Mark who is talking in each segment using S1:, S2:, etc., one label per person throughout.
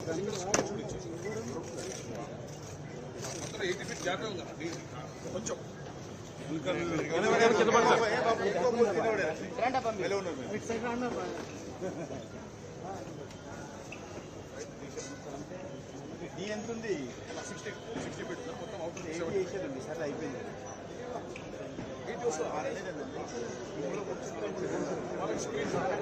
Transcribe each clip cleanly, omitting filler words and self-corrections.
S1: 80 feet gap ఉందా కొంచెం
S2: ఎంత ఉంది
S1: 60 ఫీట్ మొత్తం అవుతుంది
S2: సార్ అయిపోయింది
S1: స్క్రీన్ షాట్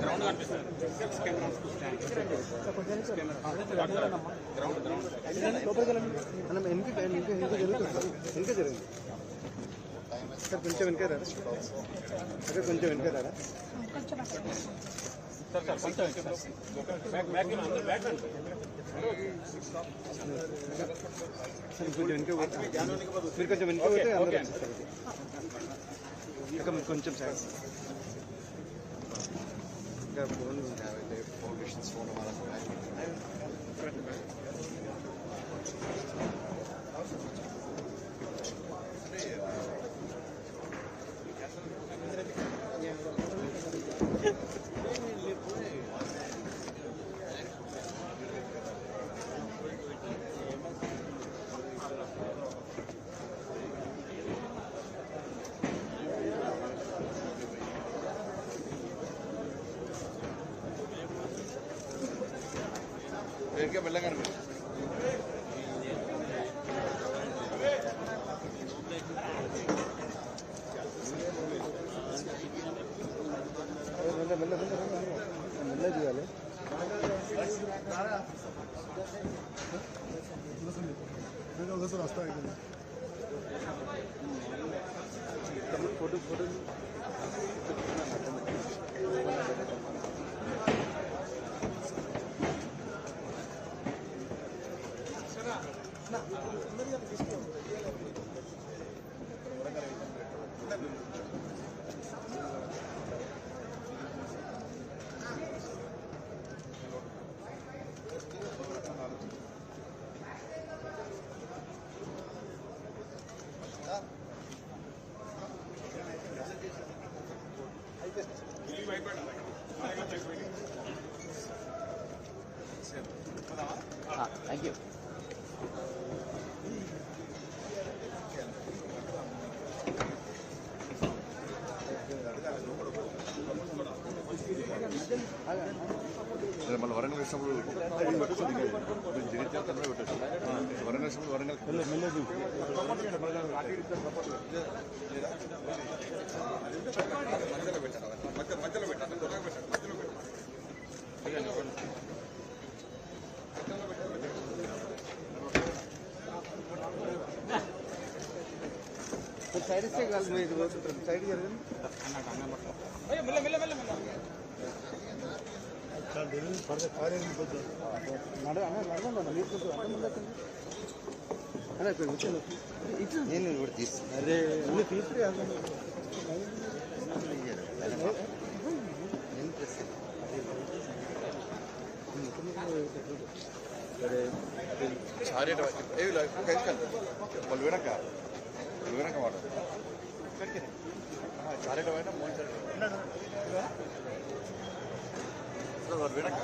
S1: గ్రౌండ్ కనిపిస్తుంది
S2: ఇంకా జరిగింది సార్ కొంచెం వెనకారా సార్ కొంచెం వెనకారా
S1: సార్ కొంచెం
S2: మీరు కొంచెం వెనక పోతే కొంచెం సార్ ఇంకా ఫోన్ ఫౌండేషన్స్ ఫోన్
S1: ఇంకా వెళ్ళగానే
S2: మెల్ల చేయాలి ఒకసారి వస్తా ఫోటో ఫోటో
S3: Thank you.
S1: మళ్ళీ వరంగల్ వచ్చినప్పుడు జగిత్యాల పెట్టచ్చు వరంగల్ వచ్చినప్పుడు వరంగల్ మధ్యలో పెట్టాలి
S2: సైడ్ ఇస్తే కాదు సైడ్ జరిగింది నడవండి నీరు కొంచెం అరే కూర్చోను
S3: నేను కూడా తీసు
S2: అరే అన్ని తీసుకురా
S3: నేను ప్రెస్
S1: సారీ ఏవి వాళ్ళు వినక వాడు సారీ మోహన్ సార్ వాళ్ళు వినక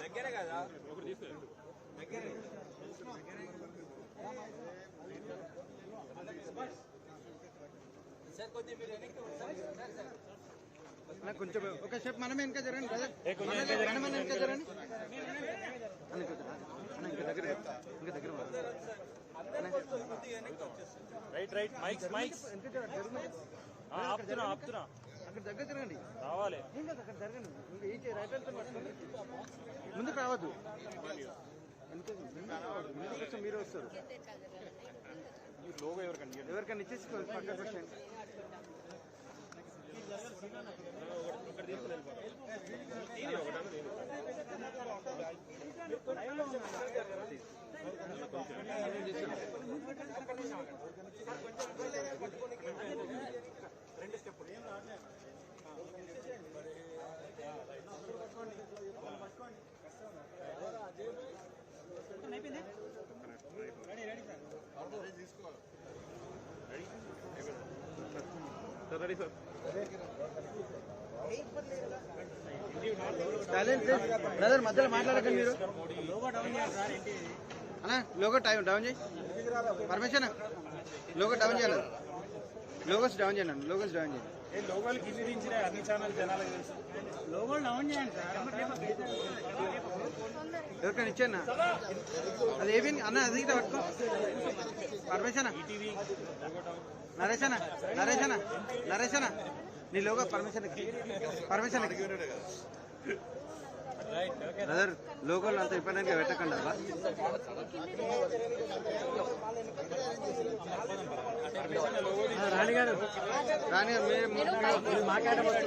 S4: దగ్గరే కదా దగ్గరే సార్ కొద్దిగా మీరు వెనక్కి
S2: కొంచెం ఒక స్టెప్ మనమే ఇంకా జరగండి కదా మనం ఇంకా జరగండి ఇంకా దగ్గర
S4: రైట్ మైక్స్ ఆపుతున్నా
S2: అక్కడ దగ్గర జరగండి
S4: రావాలి
S2: అక్కడ జరగండి ఇంకా ఈ రైట్ హ్యాండ్ పట్టుకోండి ముందుకు రావద్దు కొంచెం మీరే వస్తారు ఎవరికైనా ఇచ్చేసుకోండి పక్కకు వచ్చేయండి
S4: రెండు స్టెప్
S1: రెడీ సార్
S2: బ్రదర్ మధ్యలో మాట్లాడకండి మీరు అన్నా లోగో డౌన్ చేయి పర్మిషన్ లోగో డౌన్ చేయాలి లోగోస్ డౌన్ చేయండి లోగోస్ డౌన్ చేయండి
S4: లోగోలు కింది దించినా అన్ని ఛానల్ జనాలకు తెలుసు లోగోలు డౌన్ చేయండి
S2: ఎవరికైనా ఇచ్చానా అది ఏమి అన్న అది పట్టుకో పర్మిషన్ నరేషనా నీ లోగో పర్మిషన్ బ్రదర్ లోగోలు అంత ఇబ్బందిగా పెట్టకండి అబ్బా రాణిగారు మీరు మాట్లాడవచ్చు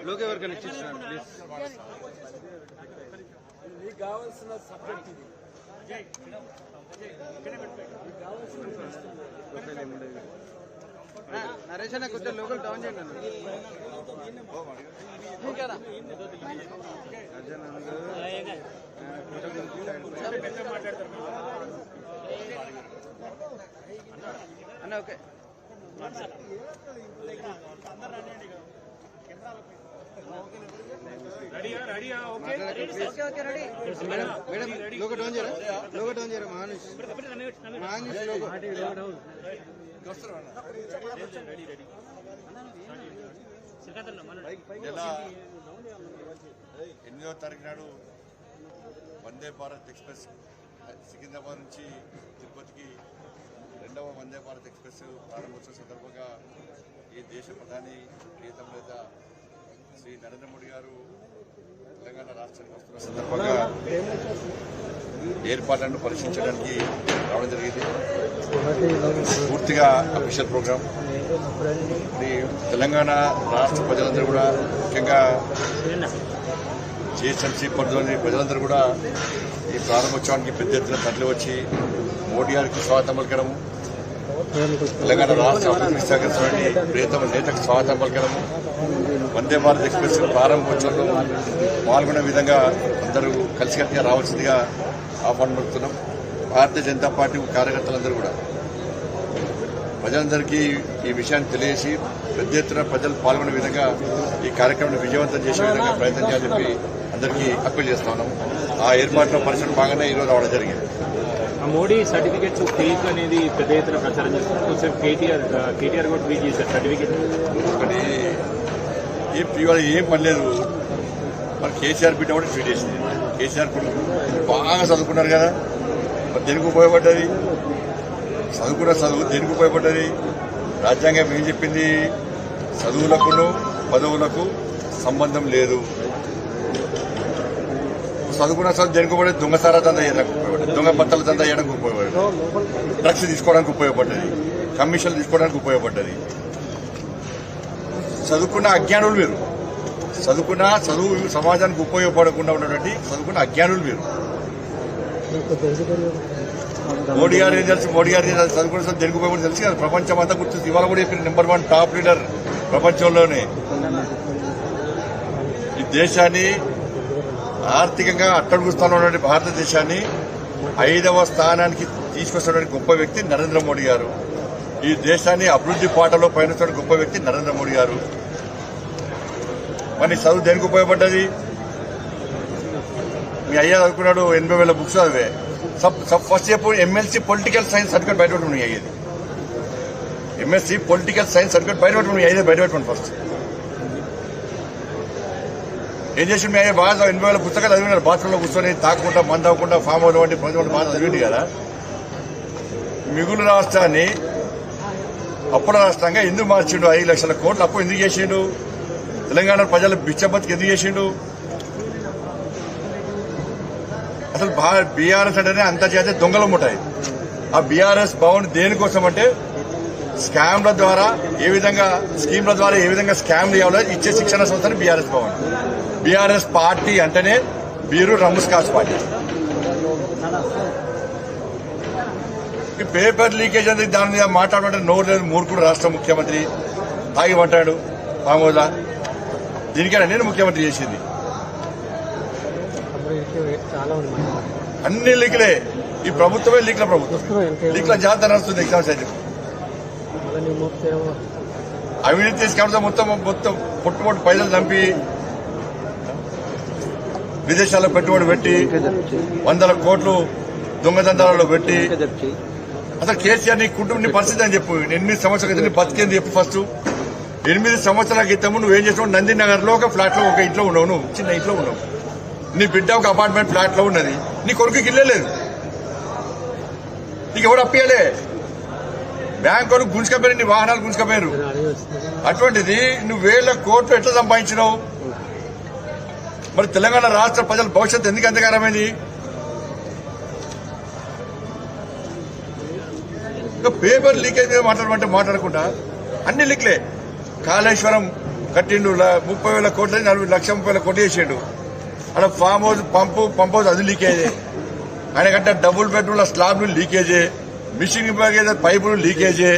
S2: లోగో ఎవరికైనా ఇచ్చిస్తున్నారు ప్లీజ్
S4: మీకు కావాల్సిన సబ్జెక్ట్ ఇది
S2: నరేష్ అన్న కొంచెం లోకల్ డౌన్ చేయండి అన్న అన్న ఓకే మేడం లోగో డౌన్ చేయరా మహానిష్ లోగో
S1: నెల 8వ తారీఖు నాడు వందే భారత్ ఎక్స్ప్రెస్ సికింద్రాబాద్ నుంచి తిరుపతికి 2వ వందే భారత్ ఎక్స్ప్రెస్ ప్రారంభోత్సవం సందర్భంగా ఈ దేశ ప్రధాని ప్రియతమ నేత శ్రీ నరేంద్ర మోడీ గారు తెలంగాణ రాష్ట్రానికి వస్తున్న సందర్భంగా ఏర్పాట్లను పరీక్షించడానికి రావడం జరిగింది. పూర్తిగా అఫీషియల్ ప్రోగ్రాం. తెలంగాణ రాష్ట్ర ప్రజలందరూ కూడా, ముఖ్యంగా జిహెచ్ఎంసీ పరిధిలోని ప్రజలందరూ కూడా ఈ ప్రారంభోత్సవానికి పెద్ద ఎత్తున తరలి వచ్చి మోడీ గారికి స్వాగతం పలకడము, తెలంగాణ రాష్ట్ర అభివృద్ధి సహకరించడానికి ప్రియతమ నేతకు స్వాగతం పలకడము, వందే భారత్ ఎక్స్ప్రెస్ ప్రారంభోత్సవంలో పాల్గొనే విధంగా అందరూ కలిసికట్టుగా రావాల్సిందిగా ఆహ్వానం పలుకుతున్నాం. భారతీయ జనతా పార్టీ కార్యకర్తలందరూ కూడా ప్రజలందరికీ ఈ విషయాన్ని తెలియజేసి పెద్ద ఎత్తున ప్రజలు పాల్గొనే విధంగా ఈ కార్యక్రమాన్ని విజయవంతం చేసే విధంగా ప్రయత్నం చేయాలని చెప్పి అందరికీ అప్పీల్ చేస్తా ఉన్నాం. ఆ ఏర్పాట్లో పరిశ్రమ భాగంగా ఈరోజు రావడం జరిగింది.
S4: మోడీ సర్టిఫికేట్స్ ఫేక్ అనేది పెద్ద ఎత్తున ప్రచారం చేస్తున్నారు. కేటీఆర్ కూడా ట్వీట్ చేశారు సర్టిఫికేట్.
S1: ఒకటి ఇవాళ ఏం పనిలేదు. మరి కేసీఆర్ బిడ్డ కూడా ట్వీట్ చేసింది. కేసీఆర్ బాగా చదువుకున్నారు కదా, మరి దేనికి ఉపయోగపడ్డది? చదువుకున్న చదువు దేనికి ఉపయోగపడ్డది? రాజ్యాంగం ఏం చెప్పింది? చదువులకును పదవులకు సంబంధం లేదు. చదువుకున్న చదువు దేనికి ఉపయోగపడేది? దొంగసారా దందా చేయడానికి ఉపయోగపడ్డది, దొంగ బట్టల దందా చేయడానికి ఉపయోగపడ్డది, డ్రగ్స్ తీసుకోవడానికి ఉపయోగపడ్డది, కమిషన్లు తీసుకోవడానికి ఉపయోగపడ్డది. చదువుకున్న అజ్ఞానులు వేరు, చదువు సమాజానికి ఉపయోగపడకుండా ఉన్నటువంటి చదువుకున్న అజ్ఞానులు వేరు. మోడీ గారు ఏం తెలుసు? మోడీ గారు చదువుకున్న చదువు దేనికి ఉపయోగపడి తెలుసు కదా, ప్రపంచం అంతా గుర్తుంది. ఇవాళ కూడా చెప్పిన నెంబర్ 1 టాప్ లీడర్ ప్రపంచంలోనే. ఈ దేశాన్ని ఆర్థికంగా అట్టడుగు స్థానంలో ఉన్నటువంటి భారతదేశాన్ని 5వ స్థానానికి తీసుకొస్తున్న గొప్ప వ్యక్తి నరేంద్ర మోడీ గారు. ఈ దేశాన్ని అభివృద్ధి పాటలో పయనిస్తున్న గొప్ప వ్యక్తి నరేంద్ర మోడీ గారు. మరి చదువు దేనికి ఉపయోగపడ్డది? మీ అయ్యా చదువుకున్నాడు, 80,000 బుక్స్ చదివే. ఫస్ట్ చెప్పు, ఎంఎస్సీ పొలిటికల్ సైన్స్ సర్టిఫికేట్ బయటపెట్టుకుని అయ్యేది. ఎంఎస్సీ పొలిటికల్ సైన్స్ సర్టిఫికేట్ బయటపెట్టుకుని అయ్యేది. బయటపెట్టుకోండి ఫస్ట్. ఏం చేసి మీ అయ్యా బాగా 80,000 పుస్తకాలు చదివినారు. బాత్రూంలో కూర్చొని తాకుండా, మందు అవ్వకుండా, ఫామ్ హౌస్ వంటి ప్రజలు బాగా చదివింది కదా. మిగులు రాష్ట్రాన్ని అప్పుల రాష్ట్రంగా ఎందుకు మార్చిండు? 5 లక్షల కోట్ల అప్పు ఎందుకు చేసిండు? తెలంగాణ ప్రజల బిచ్చబతికి ఎందుకు చేసిండు? అసలు బీఆర్ఎస్ అంటేనే అంతర్జాతీయ దొంగల ముఠాయి. ఆ బీఆర్ఎస్ భవన్ దేనికోసం అంటే స్కామ్ల ద్వారా ఏ విధంగా, స్కీమ్ల ద్వారా ఏ విధంగా స్కామ్లు ఇవ్వాలో ఇచ్చే శిక్షణ సంస్థని బీఆర్ఎస్ భవన్. బీఆర్ఎస్ పార్టీ అంటేనే బీరు రమ్ముస్కాస్ పార్టీ. ఈ పేపర్ లీకేజ్ అనేది దాని మీద మాట్లాడమంటే నోరు లేదు. మూర్ఖుడు రాష్ట్ర ముఖ్యమంత్రి తాగిమంటాడు మామూలుగా. దీనికైనా నేను ముఖ్యమంత్రి చేసింది అన్ని లీకులే. ఈ ప్రభుత్వమే లీక్ల ప్రభుత్వం. లీక్ల జాతర నడుస్తుంది. ఎగ్జామ్స్ అయితే అవినీతి తీసుకెళ్తే మొత్తం పొట్టుపొట్టు పైసలు చంపి విదేశాల్లో పెట్టుబడి పెట్టి 100 కోట్లు దొంగదండాలలో పెట్టి అసలు కేసీఆర్ నీ కుటుంబ పరిస్థితి అని చెప్పు. 8 సంవత్సరాల క్రితం నీ బతికేంది చెప్పు. ఫస్ట్ 8 సంవత్సరాల క్రితం నువ్వేం చేసినావు? నందినగర్ లో ఒక ఫ్లాట్ లో ఒక ఇంట్లో ఉన్నావు. నువ్వు చిన్న ఇంట్లో ఉన్నావు. నీ బిడ్డ ఒక అపార్ట్మెంట్ ఫ్లాట్ లో ఉన్నది. నీ కొడుకుకి ఇల్లే లేదు. నీకు ఎవరు అప్పియలే. బ్యాంకు వరకు గుంజుకపోయారు, నీ వాహనాలు గుంజుకపోయారు. అటువంటిది నువ్వు 1,000 కోట్లు ఎట్లా సంపాదించినావు? మరి తెలంగాణ రాష్ట్ర ప్రజల భవిష్యత్తు ఎందుకు అంతకారమైంది? ఇంకా పేపర్ లీకేజ్ మీద మాట్లాడకుండా అన్ని లీక్లే. కాళేశ్వరం కట్టిండు, 30,000 కోట్లని 1,30,000 కోట్లు చేసిండు. అక్కడ ఫామ్ హౌస్ పంప్ హౌస్ అది లీకేజే. ఆయన కంటే డబుల్ బెడ్రూమ్ల స్లాబ్లు లీకేజే, మిషన్ పైపులు లీకేజే,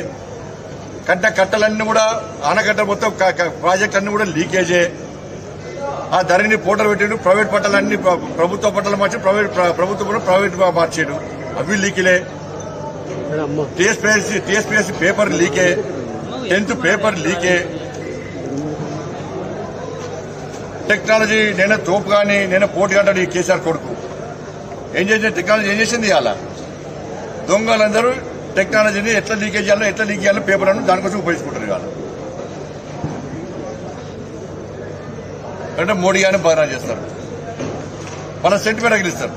S1: కట్టలన్నీ కూడా ఆనకట్ట మొత్తం ప్రాజెక్ట్ అన్ని కూడా లీకేజే. ఆ ధరని పోటలు పెట్టిండు. ప్రైవేట్ పట్టాలన్నీ ప్రభుత్వ పట్టాలు మార్చి ప్రైవేట్ మార్చాడు. అవి లీకేలే. టీఎస్పీఎస్సీ పేపర్ లీకే, 10th పేపర్ లీకే. టెక్నాలజీ నేనే తోపు కానీ నేనే పోటీ అంటాడు ఈ కేసీఆర్ కొడుకు. ఏం చేసిన టెక్నాలజీ ఏం చేసింది? అలా దొంగలందరూ టెక్నాలజీని ఎట్లా లీకేజ్ చేయాలో పేపర్ అని దానికోసం ఉపయోగించుకుంటారు. ఇవాళ అంటే మోడీ గారిని బాగా చేస్తారు. మన సెంటిమెంట్ రగిలిస్తారు.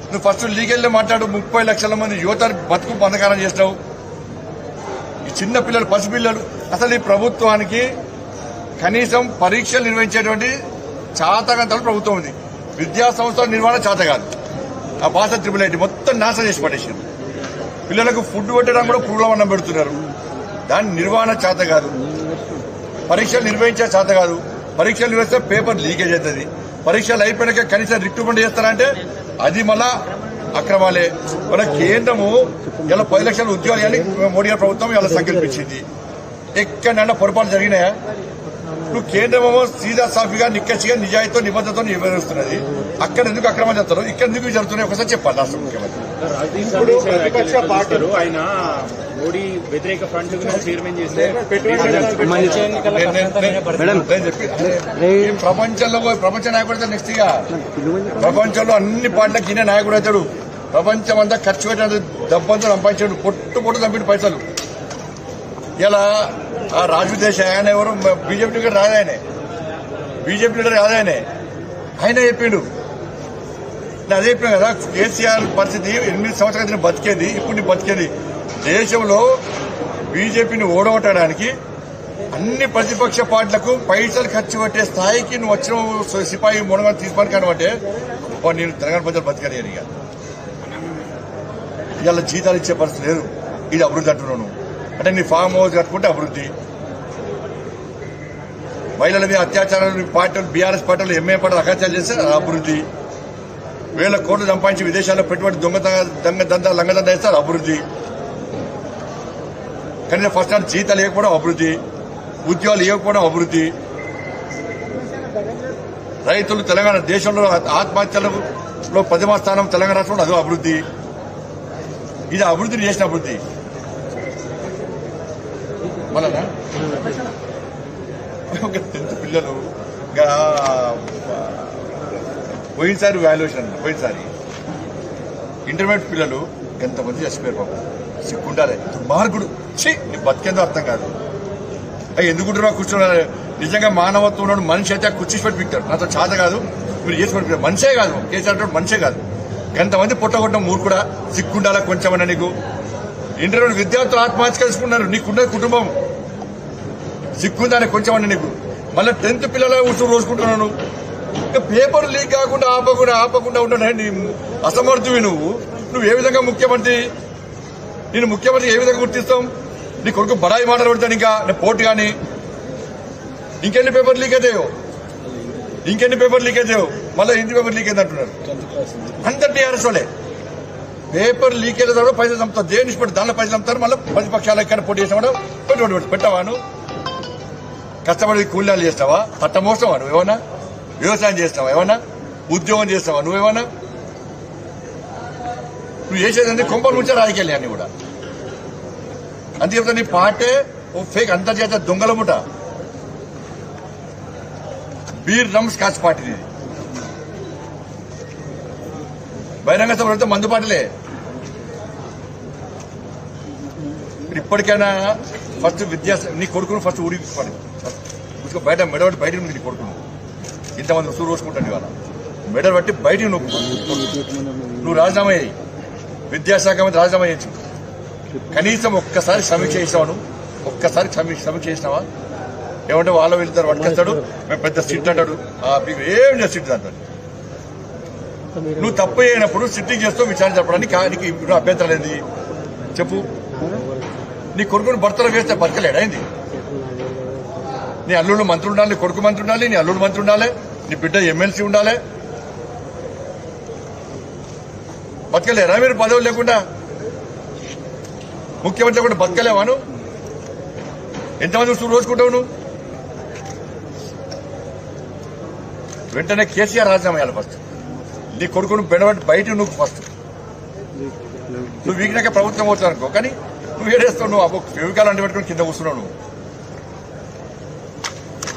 S1: నువ్వు ఫస్ట్ లీగల్లో మాట్లాడు. 30 లక్షల మంది యువత బతుకు బంధకారం చేస్తావు. ఈ చిన్న పిల్లలు, పసిపిల్లలు. అసలు ఈ ప్రభుత్వానికి కనీసం పరీక్షలు నిర్వహించేటువంటి చాతకంతలు ప్రభుత్వం ఉంది. విద్యా సంస్థల నిర్వహణ చేత కాదు. ఆ భాష ట్రిపుల్ మొత్తం నాశనం చేసి పడేసారు. పిల్లలకు ఫుడ్ పెట్టడం కూడా పురుగుల అన్నం పెడుతున్నారు. దాని నిర్వహణ చేత కాదు. పరీక్షలు నిర్వహించే చేత కాదు. పరీక్షలు నిర్వహిస్తే పేపర్ లీకేజ్ అవుతుంది. పరీక్షలు అయిపోయాక కనీసం రిక్రూట్మెంట్ చేస్తారంటే అది మళ్ళా అక్రమాలే. మన కేంద్రము ఇలా 10 లక్షల ఉద్యోగాలు అని మోడీ గారి ప్రభుత్వం ఇలా సంకల్పించింది. ఎక్కడైనా పొరపాటు జరిగినాయా? నువ్వు కేంద్రమేమో సీదా సాఫీగా నిక్కచ్చిగా నిజాయితీతో నిబద్ధతతో నిర్వహిస్తున్నది. అక్కడ ఎందుకు అక్రమం చేస్తారు, ఇక్కడ ఎందుకు జరుగుతున్నాయి ఒకసారి చెప్పాలి రాష్ట్ర ముఖ్యమంత్రి.
S4: ఆయన మోడీ వ్యతిరేక ఫ్రంట్ చైర్మన్ చేస్తే
S1: ప్రపంచ నాయకుడు నెక్స్ట్ ఇక ప్రపంచంలో అన్ని పార్టీలకు ఈయన నాయకుడు అవుతాడు. ప్రపంచం అంతా ఖర్చు పెట్టిన డబ్బంతా సంపాదించాడు. పొట్టు చంపిన పైసలు. ఇలా ఆ రాజు దేశ ఆయన ఎవరు బీజేపీ లీడర్ రాదాయనే. బీజేపీ లీడర్ రాదాయనే. ఆయన చెప్పిండు. నేను అదే చెప్పినా కదా, కేసీఆర్ పరిస్థితి 8 సంవత్సరాల క్రితం బతికేది, ఇప్పుడు నీ బతికేది. దేశంలో బీజేపీని ఓడగొట్టడానికి అన్ని ప్రతిపక్ష పార్టీలకు పైసలు ఖర్చు పెట్టే స్థాయికి నువ్వు వచ్చిన సిపాయి మూడగా తీసుకొని కానివ్వంటే నేను తెలంగాణ ప్రజలు బతికాను. ఇక ఇలా జీతాలు ఇచ్చే పరిస్థితి లేదు. ఇది అభివృద్ధి అంటున్నావు నువ్వు. అంటే నీ ఫామ్ హౌస్ కట్టుకుంటే అభివృద్ధి. మహిళల మీద అత్యాచారాలు పార్టీలు బీఆర్ఎస్ పార్టీలు ఎంఏ పార్టీలు అత్యాచారాలు చేస్తే అభివృద్ధి. 1000 కోట్లు సంపాదించి విదేశాల్లో పెట్టుబడి లంగదండ వేస్తే అభివృద్ధి. కనీసం ఫస్ట్ హ్యాండ్ జీతాలు ఇవ్వకపోవడం అభివృద్ధి. ఉద్యోగాలు ఇవ్వకపోవడం అభివృద్ధి. రైతులు తెలంగాణ దేశంలో ఆత్మహత్యలలో 10వ స్థానం తెలంగాణ రాష్ట్రంలో అదో అభివృద్ధి. ఇది అభివృద్ధిని చేసిన అభివృద్ధి. మళ్ళా 10th పిల్లలు పోయినసారి వాల్యుయేషన్ పోయినసారి ఇంటర్మీడియట్ పిల్లలు ఎంతమంది చచ్చిపోయారు బాబు. సిగ్గుండాలి. దుర్మార్గుడు. నీ బతికేందో అర్థం కాదు. ఎందుకుంటారు కూర్చున్నారు? నిజంగా మానవత్వం ఉన్నాడు మనిషి అయితే కూర్చేసి పెట్టి పిక్తాడు. నాతో చేత కాదు మీరు చేసి పెట్టి మనిషే కాదు. కేసీఆర్ మనిషే కాదు. ఎంతమంది పొట్టగొట్టడం మూడు కూడా సిగ్గుండాలా కొంచెమన్నా నీకు. ఇంటర్మీడియట్ విద్యార్థులు ఆత్మహత్య చేసుకున్నారు. నీకున్న కుటుంబం సిగ్గుందానే కొంచెమన్నా నీకు. మళ్ళీ 10th పిల్లల ఉసురు రోజుకుంటున్నాను. ఇంకా పేపర్ లీక్ కాకుండా ఆపకుండా ఉంటాను. అసమర్థువి నువ్వు ఏ విధంగా ముఖ్యమంత్రి? నేను ముఖ్యమంత్రి ఏ విధంగా గుర్తిస్తాం? నీ కొడుకు బడాయి మాటలు పెడతాను. ఇంకా నేను పోటీ కానీ ఇంకెన్ని పేపర్ లీక్ అవుతాయో మళ్ళీ హిందీ పేపర్ లీక్ అయింది అంటున్నారు. అంత టీఆర్ఎస్ వాళ్ళే. పేపర్ లీక్ అయిన తర్వాత పైసలు చంపుతారు. దేని పెట్టి దానిలో పైసలు చంపుతారు. మళ్ళీ ప్రతిపక్షాలు ఎక్కడ పోటీ చేసినా పెట్టావా? నువ్వు కష్టపడి కూలీలు చేస్తావా? పట్ట మోస్తావా? నువ్వేమన్నా వ్యవసాయం చేస్తావా? ఏమన్నా ఉద్యోగం చేస్తావా? నువ్వేమన్నా నువ్వు చేసేదంటే కొంపలు ముంచే రాజకీయాలు అన్ని కూడా. అంతే చెప్తా. నీ పార్టీ ఓ ఫేక్ అంతర్జాతీయ దొంగల ముఠ. బీర్ రమ్ స్కాచ్ పార్టీ ఇది. బహిరంగ సభలు మందు పాటలే. ఇప్పటికైనా ఫస్ట్ నీ కొడుకును ఫస్ట్ ఊడిపడి బయట మెడబట్టి బయట నీ కొడుకును. ఇంతమంది ఉసురు రోజుకుంటాను ఇవాళ. మెడలు బట్టి బయటికి నువ్వు రాజీనామా అయ్యి విద్యాశాఖ మంత్రి రాజీనామా చేయొచ్చు. కనీసం ఒక్కసారి సమీక్ష చేసినావు. ఒక్కసారి సమీక్ష చేసినావా? ఏమంటే వాళ్ళు వెళ్తారు పట్టుకొస్తాడు. మేము పెద్ద సిట్ అంటాడు. ఏం లేదు సిట్ అంటాడు. నువ్వు తప్పు అయినప్పుడు సిట్టింగ్ చేస్తూ విచారణ చెప్పడానికి నీకు అభ్యంతరం ఏంది చెప్పు. నీ కొడుకుని భర్తలు వేస్తే బతకలేడా ఏంది? నీ అల్లుడు మంత్రి ఉండాలి, నీ కొడుకు మంత్రి ఉండాలి, నీ అల్లుడు మంత్రి ఉండాలి, నీ బిడ్డ ఎమ్మెల్సీ ఉండాలి. బతకలేరా మీరు పదవులు లేకుండా? ముఖ్యమంత్రి లేకుండా బతకలేవా నువ్వు? ఎంతమంది వస్తూ రోజుకుంటావు నువ్వు? వెంటనే కేసీఆర్ రాజీనామా చేయాలి ఫస్ట్. నీ కొడుకును బెడబట్టి బయట నువ్వు ఫస్ట్. నువ్వు వీగినాక ప్రభుత్వం అవుతావు అనుకో. కానీ నువ్వు ఏడేస్తావు. నువ్వు ఫెవికాల్ అంటి పెట్టుకుని కింద కూర్చున్నావు నువ్వు.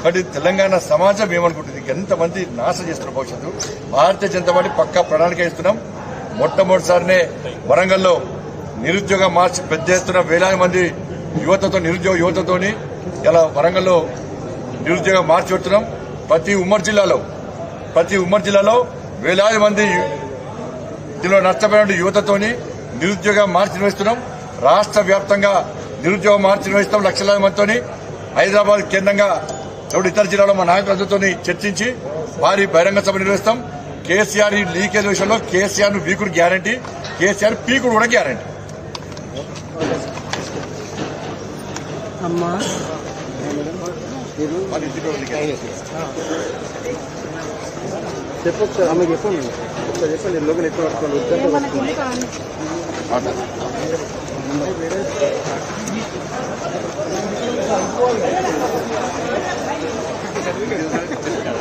S1: కాబట్టి తెలంగాణ సమాజం ఏమనుకుంటుంది? ఎంతమంది నాశనం చేస్తున్న భవిష్యత్తు. భారతీయ జనతా పార్టీ పక్కా ప్రణాళిక ఇస్తున్నాం. మొట్టమొదటిసారినే వరంగల్లో నిరుద్యోగ మార్చ్ పెద్ద ఎత్తున వేలాది మంది యువతతోని ఇలా వరంగల్లో నిరుద్యోగ మార్చ్ పెడుతున్నాం. ప్రతి ఉమ్మడి జిల్లాలో వేలాది మంది దీనిలో నష్టపోయిన యువతతోని నిరుద్యోగ మార్చ్ నిర్వహిస్తున్నాం. రాష్ట్ర వ్యాప్తంగా నిరుద్యోగ మార్చ్ నిర్వహిస్తాం. లక్షలాది మందితోని హైదరాబాద్ కేంద్రంగా కాబట్టి ఇతర జిల్లాలో మా నాయకులతో చర్చించి భారీ బహిరంగ సభ నిర్వహిస్తాం. కేసీఆర్ ఈ లీకేజ్ విషయంలో కేసీఆర్ ను వీకుడు గ్యారంటీ, కేసీఆర్ పీకుడు కూడా గ్యారంటీ.
S3: చెప్పొచ్చు ఆమె చెప్పండి చెప్పండి లోకల్ ఎక్కువ పట్టుకోండి.